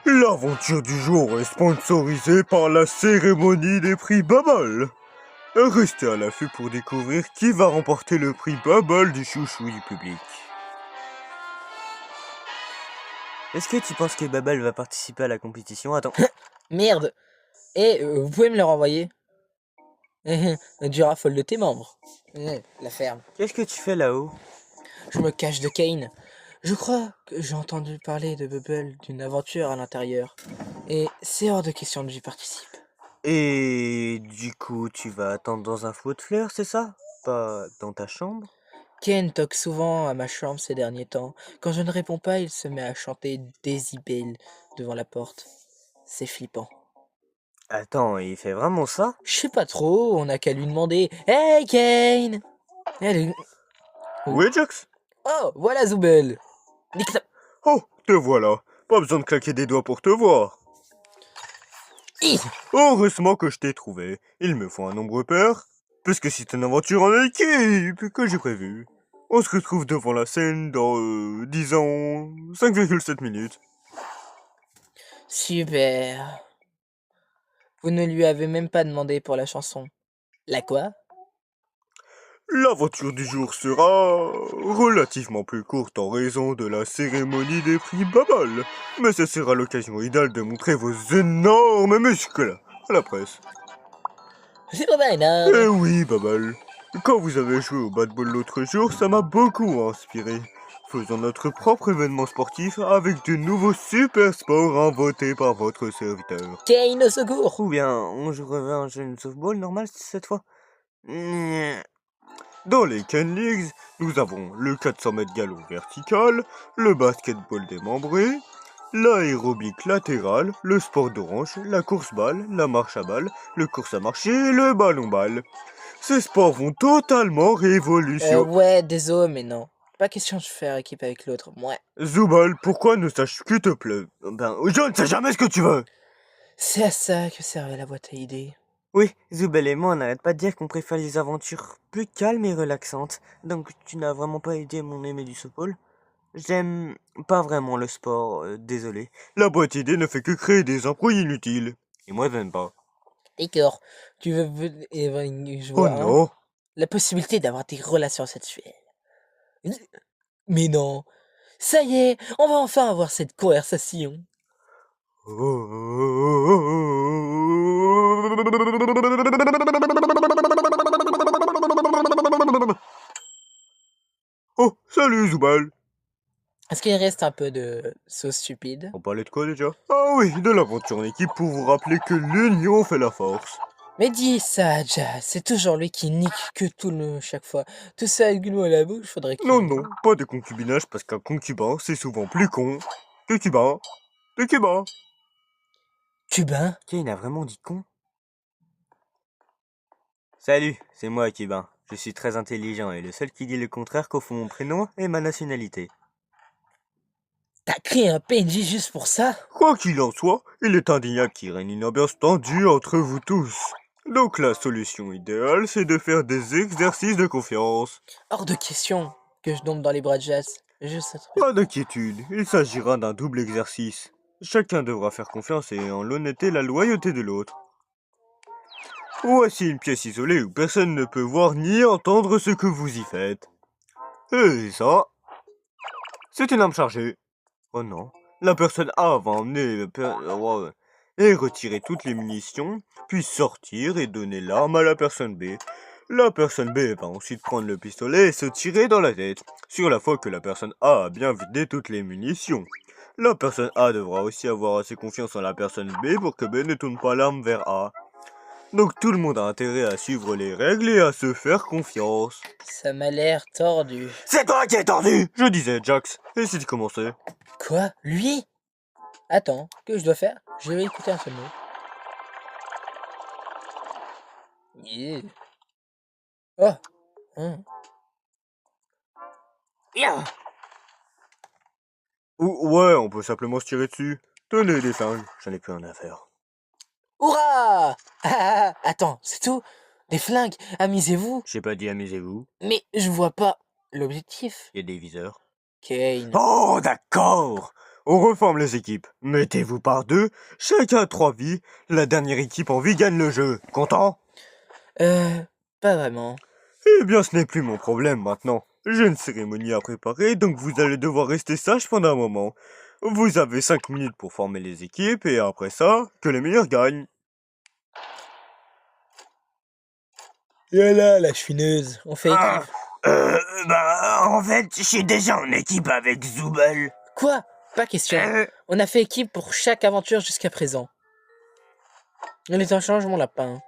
L'aventure du jour est sponsorisée par la cérémonie des prix Bubble. Restez à l'affût pour découvrir qui va remporter le prix Bubble du chouchou du public. Est-ce que tu penses que Bubble va participer à la compétition? Attends. Merde. Et vous pouvez me le renvoyer? Du raffole de tes membres. La ferme. Qu'est-ce que tu fais là-haut? Je me cache de Kane. Je crois que j'ai entendu parler de Bubble d'une aventure à l'intérieur. Et c'est hors de question que j'y participe. Et du coup, tu vas attendre dans un flot de fleurs, c'est ça? Pas dans ta chambre? Kane toque souvent à ma chambre ces derniers temps. Quand je ne réponds pas, il se met à chanter Daisy Bell devant la porte. C'est flippant. Attends, il fait vraiment ça? Je sais pas trop, on a qu'à lui demander. Hey Kane! Elle est- Oui, Jax? Oh, voilà Zoubel! Nique-la- Oh, te voilà. Pas besoin de claquer des doigts pour te voir. Hi. Heureusement que je t'ai trouvé. Il me faut un nombre pair, puisque c'est une aventure en équipe que j'ai prévue. On se retrouve devant la scène dans, disons, 5,7 minutes. Super. Vous ne lui avez même pas demandé pour la chanson. La quoi? L'aventure du jour sera relativement plus courte en raison de la cérémonie des prix Bubble, mais ce sera l'occasion idéale de montrer vos énormes muscles à la presse. C'est pas mal, Eh hein? oui, Bubble. Quand vous avez joué au bad ball l'autre jour, ça m'a beaucoup inspiré. Faisons notre propre événement sportif avec de nouveaux super sports inventés par votre serviteur. Kane au secours! Ou bien, on jouerait à un jeu de softball normal cette fois? Dans les Ken Leagues, nous avons le 400 mètres galop vertical, le basketball démembré, l'aérobic latéral, le sport d'orange, la course-balle, la marche à balle, le course à marcher et le ballon-balle. Ces sports vont totalement révolutionner. Ouais, désolé, mais non. Pas question de faire équipe avec l'autre. Ouais. Zubal, pourquoi ne sache que te plaît? Ben, Je ne sais jamais ce que tu veux. C'est à ça que servait la boîte à idées. oui, Zoubel et moi, on n'arrête pas de dire qu'on préfère les aventures plus calmes et relaxantes. Donc, tu n'as vraiment pas aidé mon aimé du softball? J'aime pas vraiment le sport, désolé. La boîte idée ne fait que créer des embrouilles inutiles. Et moi, je n'aime pas. D'accord. Tu veux je Oh vois, hein, non. la possibilité d'avoir des relations sexuelles. Mais non. Ça y est, on va enfin avoir cette conversation. Oh, salut Zubal. Est-ce qu'il reste un peu de sauce stupide? On parlait de quoi déjà? Ah oui, de l'aventure en équipe pour vous rappeler que l'union fait la force. Mais dis ça à Jazz, c'est toujours lui qui nique que tout le chaque fois. Tout ça avec l'eau à la bouche, faudrait qu'il... Non, non, pas de concubinage parce qu'un concubin c'est souvent plus con que cubain. De cubain. Cubain? Kane a vraiment dit con? Salut, c'est moi, Kibin. Je suis très intelligent et le seul qui dit le contraire confond mon prénom et ma nationalité. T'as créé un PNJ juste pour ça? Quoi qu'il en soit, il est indéniable qu'il règne une ambiance tendue entre vous tous. Donc la solution idéale, c'est de faire des exercices de confiance. Hors de question que je tombe dans les bras de Jazz. Juste ça. Pas d'inquiétude, il s'agira d'un double exercice. Chacun devra faire confiance et en l'honnêteté et la loyauté de l'autre. Voici une pièce isolée où personne ne peut voir ni entendre ce que vous y faites. Et ça, c'est une arme chargée. Oh non, la personne A va emmener et retirer toutes les munitions, puis sortir et donner l'arme à la personne B. La personne B va ensuite prendre le pistolet et se tirer dans la tête, sur la fois que la personne A a bien vidé toutes les munitions. La personne A devra aussi avoir assez confiance en la personne B pour que B ne tourne pas l'arme vers A. Donc tout le monde a intérêt à suivre les règles et à se faire confiance. Ça m'a l'air tordu. C'est toi qui es tordu, je disais Jax. Et c'est commencé. Quoi? Lui? Attends, que je dois faire? Je vais écouter un seul mot. Yeah. Oh. Yeah. Ouais, on peut simplement se tirer dessus. Tenez des flingues, j'en ai plus rien à faire. Hurrah! Attends, c'est tout? Des flingues, amusez-vous? J'ai pas dit amusez-vous, Mais je vois pas l'objectif. il y a des viseurs. Kane. Oh, d'accord. on reforme les équipes. Mettez-vous par deux, chacun a 3 vies. La dernière équipe en vie gagne le jeu. Content? Pas vraiment. Eh bien, ce n'est plus mon problème maintenant. J'ai une cérémonie à préparer, donc vous allez devoir rester sage pendant un moment. Vous avez 5 minutes pour former les équipes, et après ça, que les meilleurs gagnent. Et là, la chouineuse, on fait Ah, équipe. en fait, je suis déjà en équipe avec Zooble. Quoi? Pas question. On a fait équipe pour chaque aventure jusqu'à présent. On est en change, mon lapin.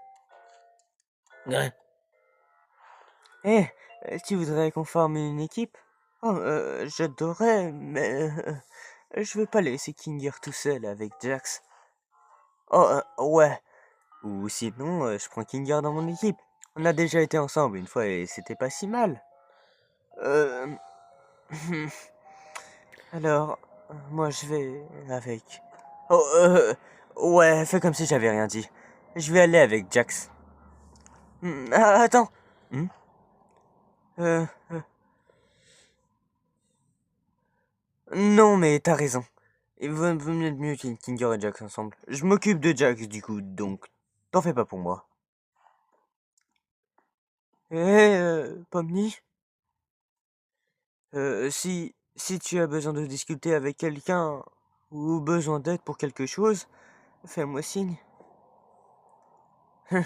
Ouais. Eh, tu voudrais qu'on forme une équipe? Oh, j'adorerais, mais je vais pas laisser Kinger tout seul avec Jax. Oh, ouais. Ou sinon, je prends Kinger dans mon équipe. On a déjà été ensemble une fois et c'était pas si mal. Euh... Alors, moi je vais avec... Oh, ouais, fais comme si j'avais rien dit. Je vais aller avec Jax. Attends. Hmm? Euh, euh, Non, mais t'as raison. Il vaut mieux Kinger et Jax ensemble. Je m'occupe de Jax du coup, donc t'en fais pas pour moi. Pomni, si tu as besoin de discuter avec quelqu'un ou besoin d'aide pour quelque chose, fais-moi signe. Oh,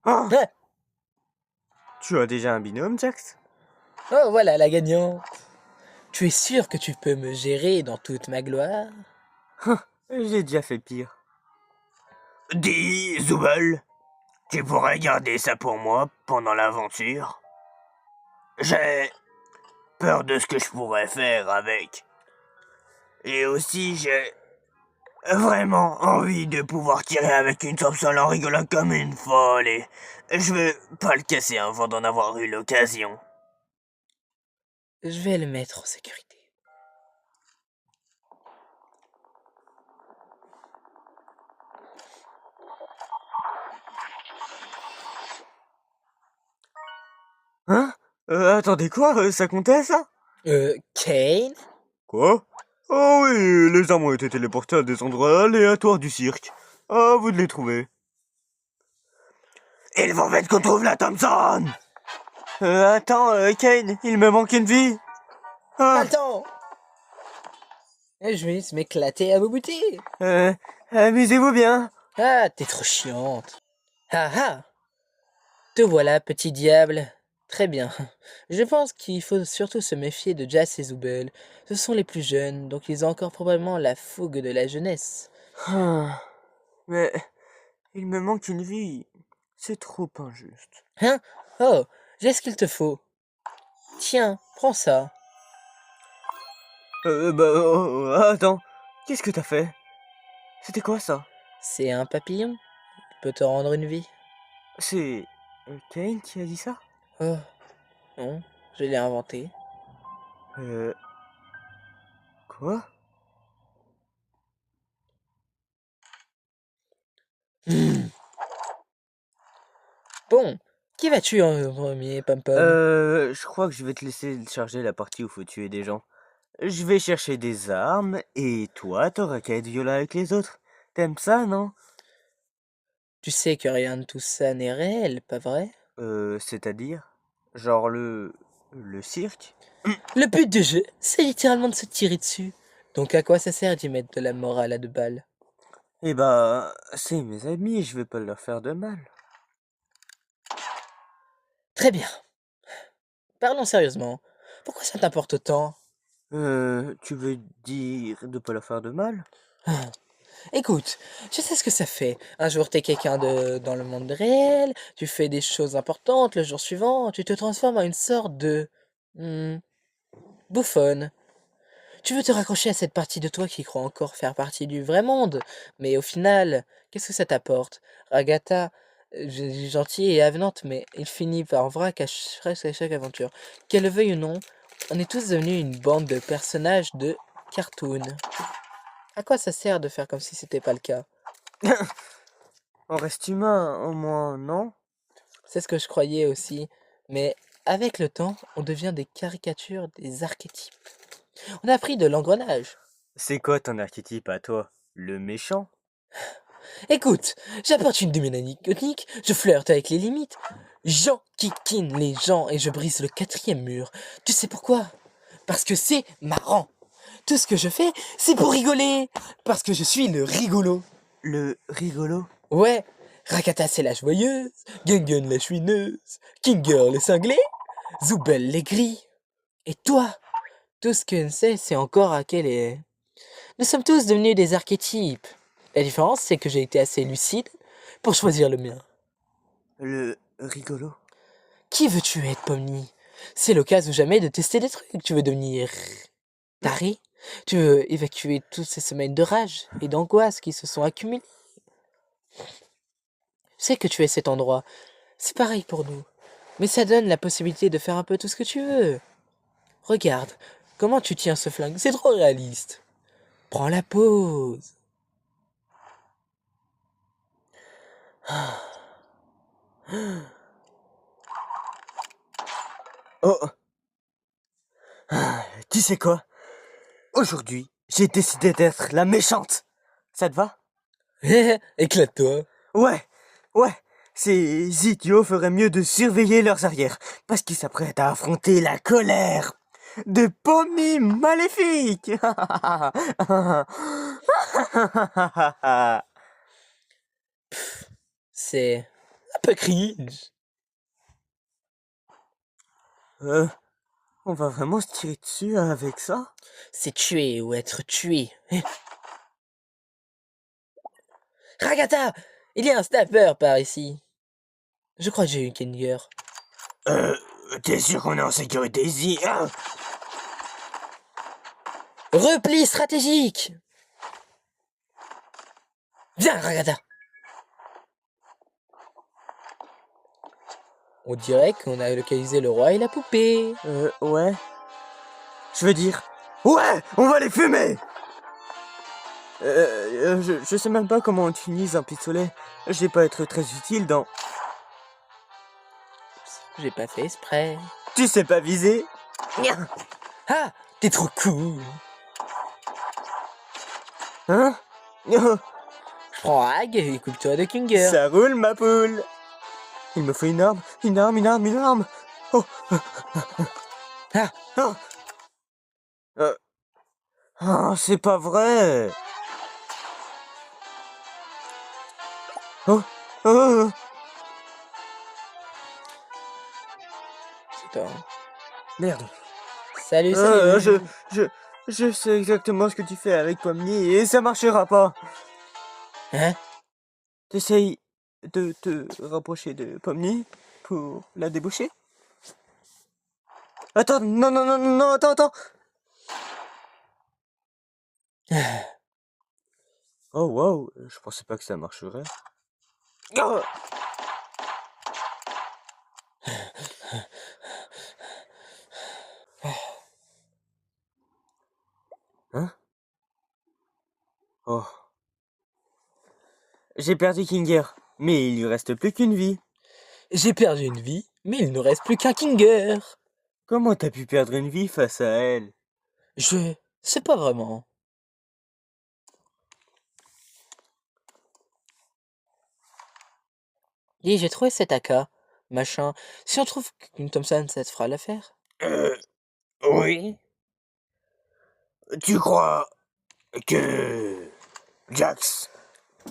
Ah, Tu as déjà un binôme, Jax? oh, voilà la gagnante. Tu es sûr que tu peux me gérer dans toute ma gloire? j'ai déjà fait pire. Dis, Zooble, tu pourrais garder ça pour moi pendant l'aventure? J'ai peur de ce que je pourrais faire avec. Et aussi, j'ai vraiment envie de pouvoir tirer avec une Thompson en rigolant comme une folle et je veux pas le casser avant d'en avoir eu l'occasion. Je vais le mettre en sécurité. Hein? Attendez quoi? Ça comptait ça? Kane? Quoi? Oh oui, les armes ont été téléportées à des endroits aléatoires du cirque. À vous de les trouver. Il faut vite qu'on trouve la Thompson! Attends, Kane, il me manque une vie. Pas Ah, le temps! Et je vais m'éclater à boubouter. amusez-vous bien. Ah, t'es trop chiante. Ah ah! Te voilà, petit diable. Très bien. Je pense qu'il faut surtout se méfier de Jas et Zooble. Ce sont les plus jeunes, donc ils ont encore probablement la fougue de la jeunesse. Ah, mais il me manque une vie. C'est trop injuste. Hein? Oh, j'ai ce qu'il te faut. Tiens, prends ça. Attends, qu'est-ce que t'as fait? C'était quoi ça? C'est un papillon. Il peut te rendre une vie. C'est Kane qui a dit ça? Oh, non, je l'ai inventé. Quoi? Bon, qui vas-tu en premier, Pom-Pom? Je crois que je vais te laisser charger la partie où faut tuer des gens. Je vais chercher des armes, et toi, t'auras qu'à être violent avec les autres. T'aimes ça, non? Tu sais que rien de tout ça n'est réel, pas vrai? C'est-à-dire? Genre le cirque? Le but du jeu, c'est littéralement de se tirer dessus. Donc à quoi ça sert d'y mettre de la morale à 2 balles? Eh bah, c'est mes amis, je vais pas leur faire de mal. Très bien. Parlons sérieusement. Pourquoi ça t'importe autant? Tu veux dire de pas leur faire de mal? Ah, écoute, je sais ce que ça fait. Un jour t'es quelqu'un dans le monde réel, tu fais des choses importantes, le jour suivant, tu te transformes en une sorte de... hmm, bouffonne. Tu veux te raccrocher à cette partie de toi qui croit encore faire partie du vrai monde, mais au final, qu'est-ce que ça t'apporte? Agatha, gentille et avenante, mais il finit par vrac presque à chaque aventure. Qu'elle le veuille ou non, on est tous devenus une bande de personnages de cartoon. À quoi ça sert de faire comme si c'était pas le cas? On reste humain, au moins, non? C'est ce que je croyais aussi, mais avec le temps, on devient des caricatures, des archétypes. On a appris de l'engrenage. C'est quoi ton archétype à toi? Le méchant? Écoute, j'apporte une déménanie iconique, je flirte avec les limites. J'enquiquine les gens et je brise le 4e mur. Tu sais pourquoi? Parce que c'est marrant. Tout ce que je fais, c'est pour rigoler. Parce que je suis le rigolo. Le rigolo? Ouais, Rakata c'est la joyeuse, Gungun la chouineuse, Kinger le cinglé, Zoubel les gris. Et toi, tout ce que je sais, c'est encore à quel est. Nous sommes tous devenus des archétypes. La différence, c'est que j'ai été assez lucide pour choisir le mien. Le rigolo? Qui veux-tu être, Pomni? C'est l'occasion jamais de tester des trucs. Tu veux devenir taré? Tu veux évacuer toutes ces semaines de rage et d'angoisse qui se sont accumulées? Je sais que tu es cet endroit. C'est pareil pour nous. Mais ça donne la possibilité de faire un peu tout ce que tu veux. Regarde, comment tu tiens ce flingue. C'est trop réaliste. Prends la pause. Oh! Tu sais quoi? Aujourd'hui, j'ai décidé d'être la méchante. Ça te va? Éclate-toi. Ouais, ouais. Ces idiots feraient mieux de surveiller leurs arrières, parce qu'ils s'apprêtent à affronter la colère de Pomni maléfique. C'est un peu cringe. On va vraiment se tirer dessus avec ça? C'est tuer ou être tué. Ragata! Il y a un snapper par ici. Je crois que j'ai eu Kenger. T'es sûr qu'on est en sécurité ici? Hein? Repli stratégique! Viens, Ragata! On dirait qu'on a localisé le roi et la poupée. Ouais. Je veux dire, ouais, on va les fumer! Je sais même pas comment on utilise un pistolet. Je vais pas être très utile dans... J'ai pas fait exprès. Tu sais pas viser? Ah! T'es trop cool! Hein? Je prends Hag et coupe-toi de Kinger. Ça roule, ma poule! Il me faut une arme, une arme, une arme, une arme! Oh! Ah! Oh! Oh, c'est pas vrai! Oh! Oh! C'est toi. Merde! Salut, salut! Je sais exactement ce que tu fais avec Pomni et ça marchera pas! Hein? T'essayes de te rapprocher de Pomni pour la déboucher? Attends, non, non, non, non, attends, attends! Oh, wow, je pensais pas que ça marcherait. Oh! Hein? Oh. J'ai perdu Kinger, mais il lui reste plus qu'une vie. J'ai perdu une vie, mais il ne reste plus qu'un Kinger. Comment t'as pu perdre une vie face à elle? Je sais pas vraiment. Dis, j'ai trouvé cet AK. Machin. Si on trouve une Thompson, ça te fera l'affaire. Oui. Tu crois que Jax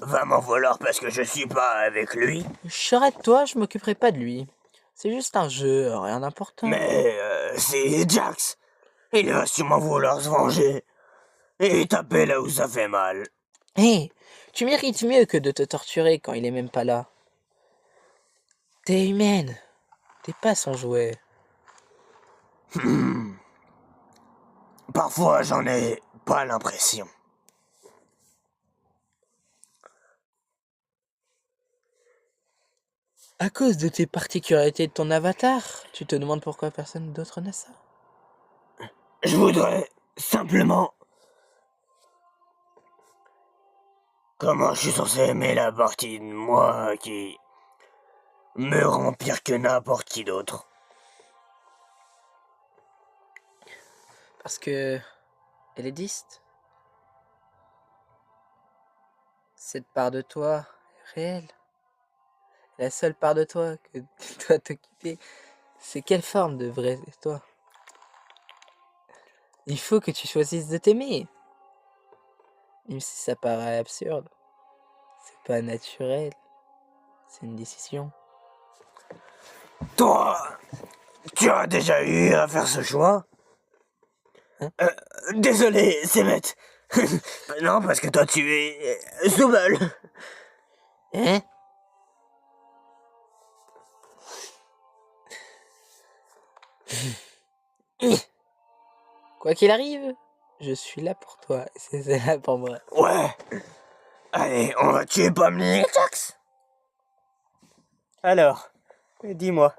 va m'en vouloir parce que je suis pas avec lui? Je serais de toi, je m'occuperai pas de lui. C'est juste un jeu, rien d'important. Mais c'est Jax. Il va sûrement vouloir se venger et taper là où ça fait mal. Hé, tu mérites mieux que de te torturer quand il est même pas là. T'es humaine. T'es pas son jouet. Parfois, j'en ai pas l'impression. À cause de tes particularités de ton avatar, tu te demandes pourquoi personne d'autre n'a ça. Je voudrais simplement... Comment je suis censé aimer la partie de moi qui me rend pire que n'importe qui d'autre? Parce que Elle existe. Cette part de toi est réelle. La seule part de toi que tu dois t'occuper, c'est quelle forme de vrai toi. Il faut que tu choisisses de t'aimer. Même si ça paraît absurde, c'est pas naturel, c'est une décision. Toi, tu as déjà eu à faire ce choix? Hein? Désolé, c'est bête. Non, parce que toi, tu es Zubul. Hein? Quoi qu'il arrive, je suis là pour toi, et c'est là pour moi. Ouais. Allez, on va tuer Pomni et Jax. Alors, dis-moi,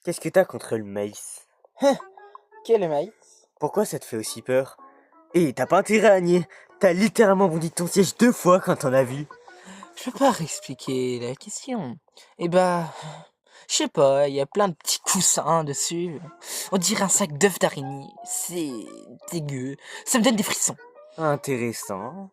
qu'est-ce que t'as contre le maïs? Quel maïs? Pourquoi ça te fait aussi peur? Et t'as pas intérêt à nier. T'as littéralement bondi de ton siège 2 fois quand t'en as vu. Je peux pas réexpliquer la question. Eh bah, je sais pas, il y a plein de petits coussins dessus. On dirait un sac d'œufs d'araignée. C'est dégueu. Ça me donne des frissons. Intéressant.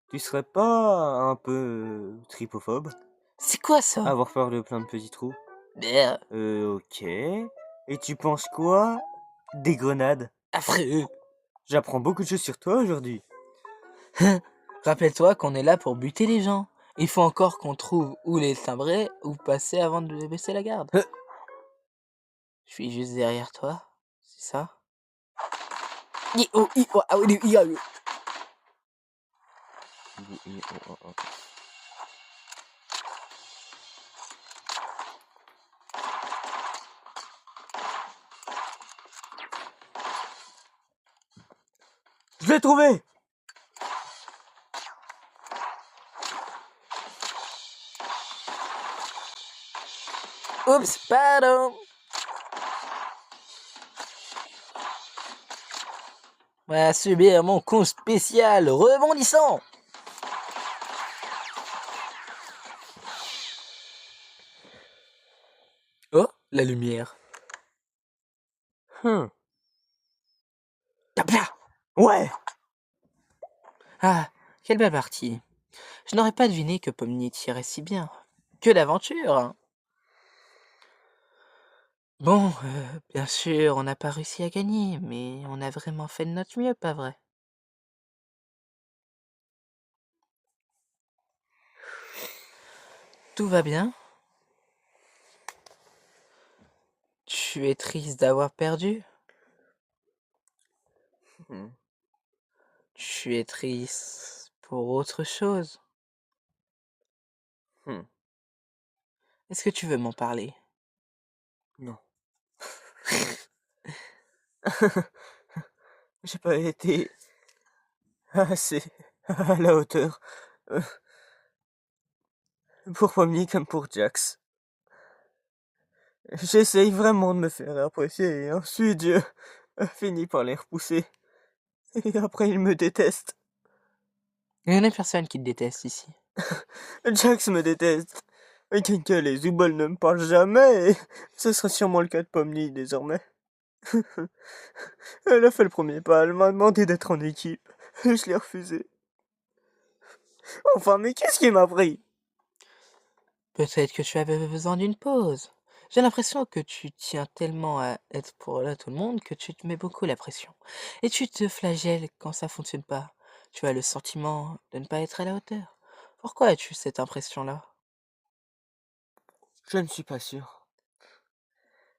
Tu serais pas un peu tripophobe? C'est quoi ça? Avoir peur de plein de petits trous? Merde, Ok. Et tu penses quoi des grenades? affreux. J'apprends beaucoup de choses sur toi aujourd'hui. Rappelle-toi qu'on est là pour buter les gens. Il faut encore qu'on trouve où les timbrer ou passer avant de baisser la garde. Je suis juste derrière toi, c'est ça? Je l'ai trouvé! Oups, pardon. On va subir mon coup spécial rebondissant. Oh, la lumière. Hum. Tapla. Ouais! Ah, quelle belle partie. Je n'aurais pas deviné que Pomni tirait si bien. Que d'aventure, hein. Bon, bien sûr, on n'a pas réussi à gagner, mais on a vraiment fait de notre mieux, pas vrai? Tout va bien? Tu es triste d'avoir perdu? Hum. Tu es triste pour autre chose? Hum. Est-ce que tu veux m'en parler? Non. J'ai pas été assez à la hauteur euh, pour Pomni comme pour Jax. J'essaye vraiment de me faire apprécier et ensuite je finis par les repousser. Et après ils me détestent. Il n'y en a personne qui te déteste ici. Jax me déteste. Et Kenka et Zubul ne me parlent jamais et ce sera sûrement le cas de Pomni désormais. Elle a fait le premier pas, elle m'a demandé d'être en équipe. Et je l'ai refusé. Enfin, mais qu'est-ce qui m'a pris? Peut-être que tu avais besoin d'une pause. J'ai l'impression que tu tiens tellement à être pour là tout le monde que tu te mets beaucoup la pression. Et tu te flagelles quand ça fonctionne pas. Tu as le sentiment de ne pas être à la hauteur. Pourquoi as-tu cette impression-là? Je ne suis pas sûr.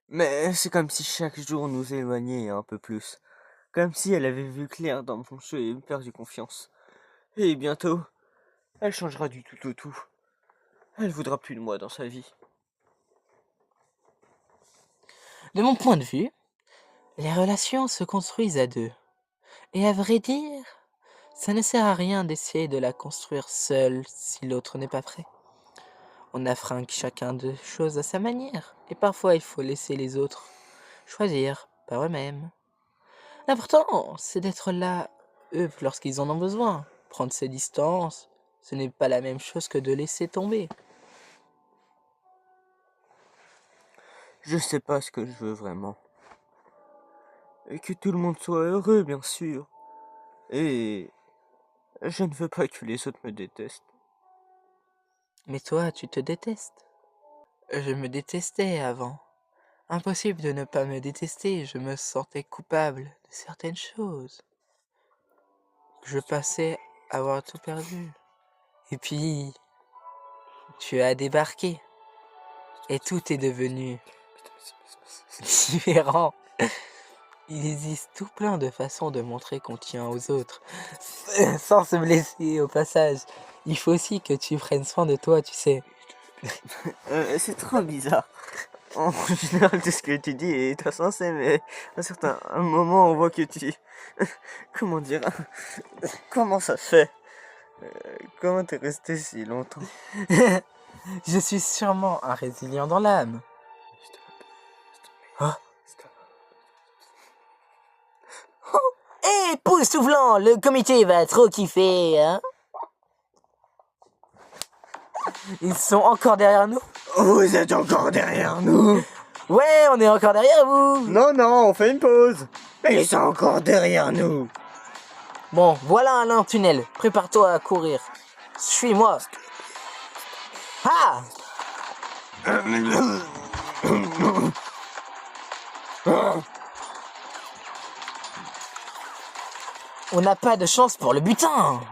Mais c'est comme si chaque jour nous éloignait un peu plus. Comme si elle avait vu clair dans mon jeu et perdu confiance. Et bientôt, elle changera du tout au tout. Elle voudra plus de moi dans sa vie. De mon point de vue, les relations se construisent à deux. Et à vrai dire, ça ne sert à rien d'essayer de la construire seul si l'autre n'est pas prêt. On affrinque chacun de choses à sa manière, et parfois il faut laisser les autres choisir par eux-mêmes. L'important, c'est d'être là, eux, lorsqu'ils en ont besoin. Prendre ses distances, ce n'est pas la même chose que de laisser tomber. Je sais pas ce que je veux vraiment. Et que tout le monde soit heureux, bien sûr. Et je ne veux pas que les autres me détestent. Mais toi, tu te détestes. Je me détestais avant. Impossible de ne pas me détester, je me sentais coupable de certaines choses. Je passais à avoir tout perdu. Et puis, tu as débarqué. Et tout est devenu différent. Il existe tout plein de façons de montrer qu'on tient aux autres, sans se blesser au passage. Il faut aussi que tu prennes soin de toi, tu sais. C'est trop bizarre. En général, tout ce que tu dis est insensé, mais à un certain moment, on voit que tu... Comment dire? Comment ça se fait? Comment t'es resté si longtemps? Je suis sûrement un résilient dans l'âme. Hé, Poussouflant, le comité va trop kiffer, hein? Ils sont encore derrière nous? Vous êtes encore derrière nous? Ouais, on est encore derrière vous! Non, non, on fait une pause. Ils sont encore derrière nous. Bon, voilà un tunnel. Prépare-toi à courir. Suis-moi. Ah! On n'a pas de chance pour le butin.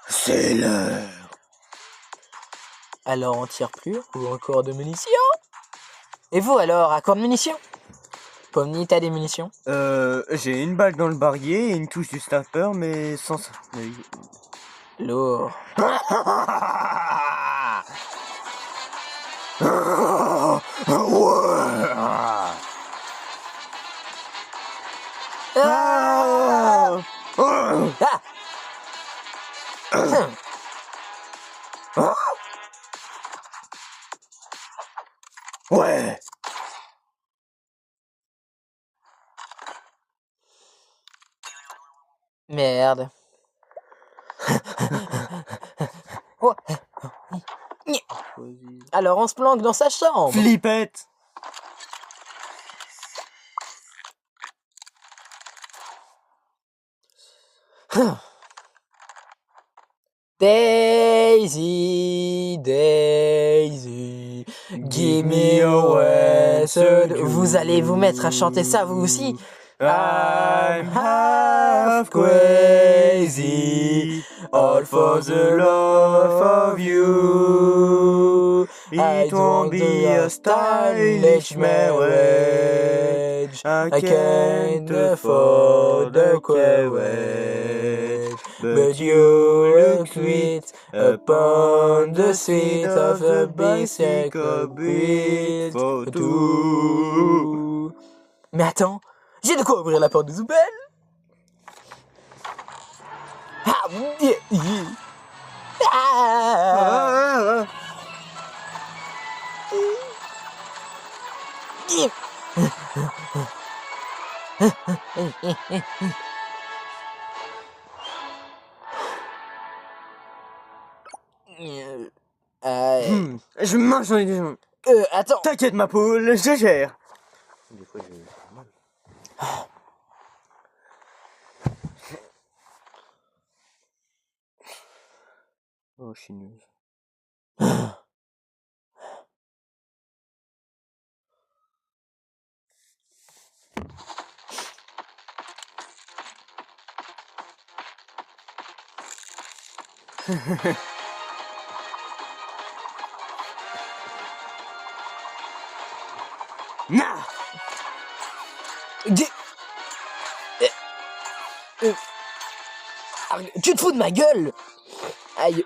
C'est l'heure. Alors on tire plus ou encore de munitions? Et vous alors, à quoi de munitions? Pomni, t'as des munitions? J'ai une balle dans le barillet et une touche du snapper, mais sans ça. Lourd. Ah! Ah! Ouais. Merde. Oh. Alors on se planque dans sa chambre. Flippette. Daisy, Daisy, give me away. Vous allez vous mettre à chanter ça vous aussi? I'm half crazy, all for the love of you. It won't be a stylish marriage. I can't afford a carriage, but you look sweet upon the seat of the bicycle built for two. Mais attends, j'ai de quoi ouvrir la porte de Zoubel. Ah, yeah, yeah. Ah. Je mange dans les deux. Attends. T'inquiète ma poule, je gère. Des fois, j'ai mal. Oh, chineuse. Nah. Tu te fous de ma gueule? Aïe.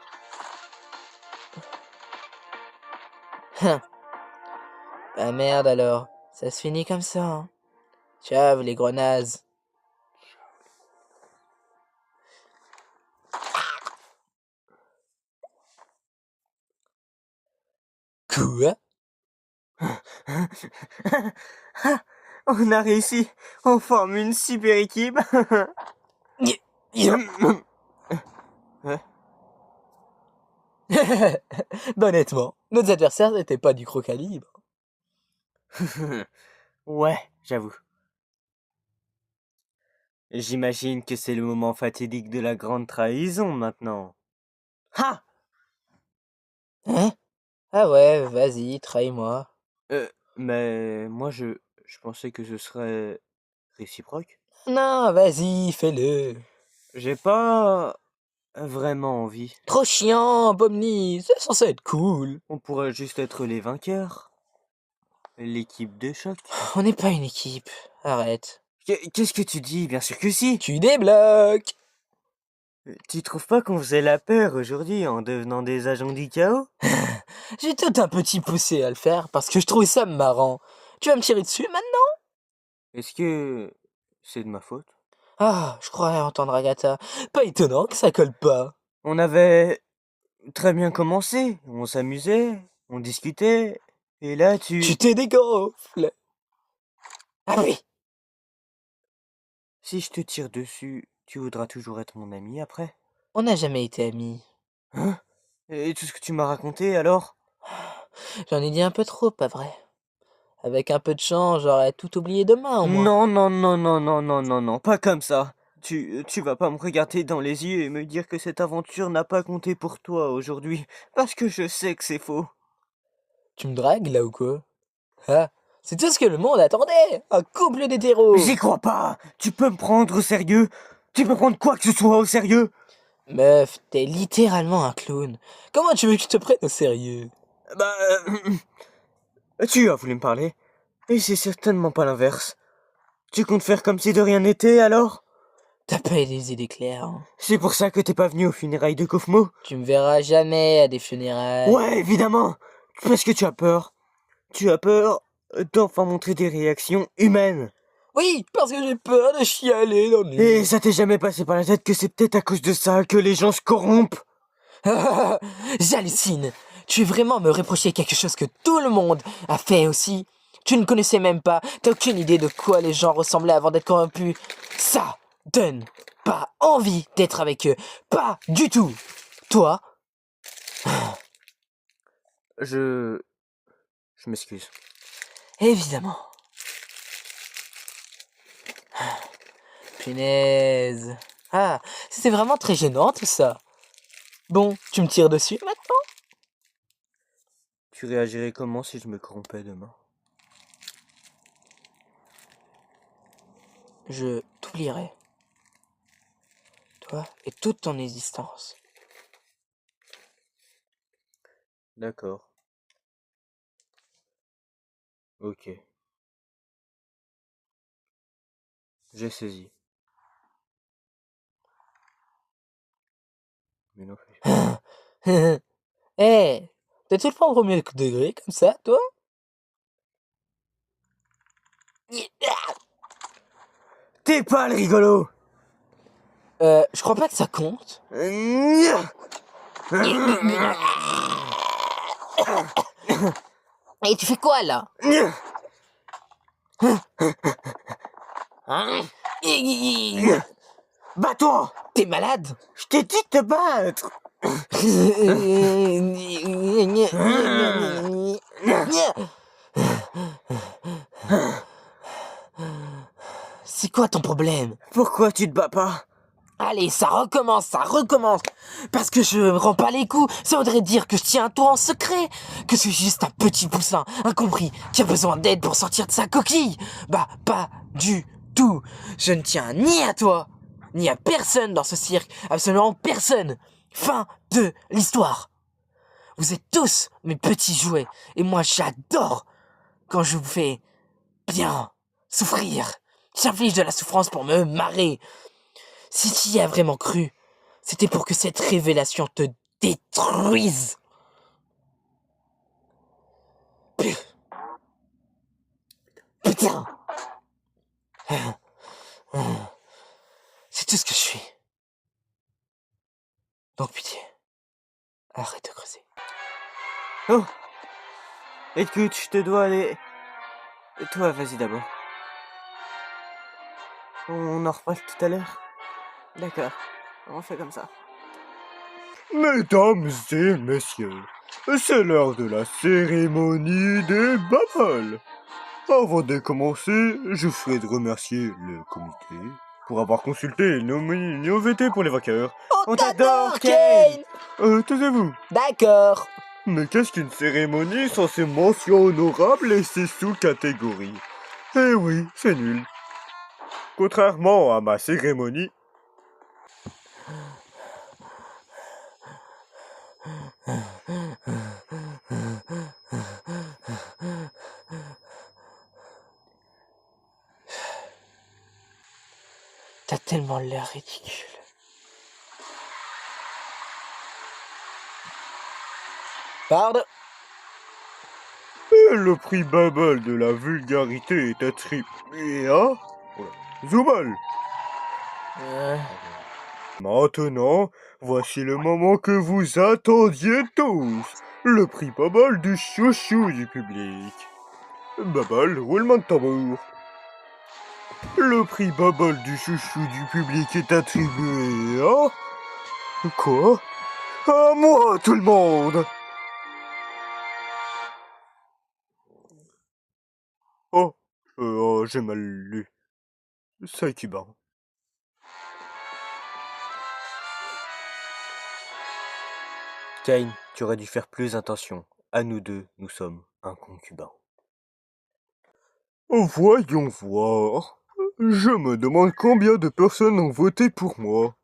Ah merde alors, ça se finit comme ça. Hein. Ciao les gros nazes. Quoi? On a réussi. On forme une super équipe. Honnêtement, nos adversaires n'étaient pas du gros calibre. Ouais, j'avoue. J'imagine que c'est le moment fatidique de la grande trahison maintenant. Ha! Hein? Ah ouais, vas-y, trahis-moi. Mais moi je pensais que ce serait réciproque. Non, vas-y, fais-le. J'ai pas vraiment envie. Trop chiant, Pomni, c'est censé être cool. On pourrait juste être les vainqueurs. L'équipe de choc. On n'est pas une équipe, arrête. Qu'est-ce que tu dis? Bien sûr que si. Tu débloques. Tu trouves pas qu'on faisait la paire aujourd'hui en devenant des agents du chaos? J'ai tout un petit poussé à le faire parce que je trouvais ça marrant. Tu vas me tirer dessus maintenant? Est-ce que c'est de ma faute? Ah, je croyais entendre Agatha. Pas étonnant que ça colle pas. On avait très bien commencé. On s'amusait, on discutait. Et là, Tu t'es dégonfle. Ah oui. Si je te tire dessus, tu voudras toujours être mon ami après? On n'a jamais été amis. Hein? Et tout ce que tu m'as raconté alors? J'en ai dit un peu trop, pas vrai? Avec un peu de chance, j'aurais tout oublié demain, au moins. Non, non, non, non, non, non, non, non, pas comme ça. Tu vas pas me regarder dans les yeux et me dire que cette aventure n'a pas compté pour toi aujourd'hui, parce que je sais que c'est faux. Tu me dragues, là, ou quoi? Ah, c'est tout ce que le monde attendait! Un couple d'hétéros! J'y crois pas. Tu peux me prendre au sérieux? Tu peux prendre quoi que ce soit au sérieux? Meuf, t'es littéralement un clown. Comment tu veux que je te prenne au sérieux? Bah, tu as voulu me parler, et c'est certainement pas l'inverse. Tu comptes faire comme si de rien n'était alors? T'as pas les idées claires, hein. C'est pour ça que t'es pas venu aux funérailles de Kofmo? Tu me verras jamais à des funérailles. Ouais, évidemment. Parce que tu as peur. Tu as peur d'enfin montrer des réactions humaines. Oui, parce que j'ai peur de chialer dans le Et ça t'est jamais passé par la tête que c'est peut-être à cause de ça que les gens se corrompent? J'hallucine. Tu veux vraiment me reprocher quelque chose que tout le monde a fait aussi? Tu ne connaissais même pas, t'as aucune idée de quoi les gens ressemblaient avant d'être corrompus. Ça donne pas envie d'être avec eux. Pas du tout. Toi, Je m'excuse. évidemment. Punaise. Ah, c'était vraiment très gênant tout ça. Bon, tu me tires dessus maintenant? Tu réagirais comment si je me corrompais demain? Je t'oublierai. Toi et toute ton existence. D'accord. Ok. J'ai saisi. Mais non plus. Eh, t'es tout le temps au premier degré comme ça, toi? T'es pas le rigolo! Je crois pas que ça compte. Et tu fais quoi là? Hein? Bats-toi! T'es malade? Je t'ai dit de te battre! C'est quoi ton problème? Pourquoi tu te bats pas? Allez, ça recommence, ça recommence. Parce que je me rends pas les coups, ça voudrait dire que je tiens à toi en secret, que je suis juste un petit poussin incompris qui a besoin d'aide pour sortir de sa coquille. Bah, pas du tout. Je ne tiens ni à toi, ni à personne dans ce cirque, absolument personne. Fin de l'histoire. Vous êtes tous mes petits jouets, et moi j'adore quand je vous fais bien souffrir. J'inflige de la souffrance pour me marrer. Si tu y as vraiment cru, c'était pour que cette révélation te détruise. Putain. C'est tout ce que je suis. Donc pitié, arrête de creuser. Oh! Écoute, je te dois aller. Toi, vas-y d'abord. On en reparle tout à l'heure. D'accord, on fait comme ça. Mesdames et messieurs, c'est l'heure de la cérémonie des baffles. Avant de commencer, je souhaite remercier le comité pour avoir consulté nos VT pour les vainqueurs. On t'adore, Kane! Taisez-vous. D'accord. Mais qu'est-ce qu'une cérémonie sans ces mentions honorables et ses sous-catégories? Eh oui, c'est nul. Contrairement à ma cérémonie... T'as tellement l'air ridicule. Pardon. Et le prix Bubble de la vulgarité est attribué à... Zubal. Maintenant, voici le moment que vous attendiez tous. Le prix Bubble du chouchou du public. Bubble, roulement de tambour. Le prix Bubble du chouchou du public est attribué à... Quoi? À moi, tout le monde! Oh, j'ai mal lu. C'est cubain. Kane, tu aurais dû faire plus attention. À nous deux, nous sommes inconcubins. Voyons voir. Je me demande combien de personnes ont voté pour moi.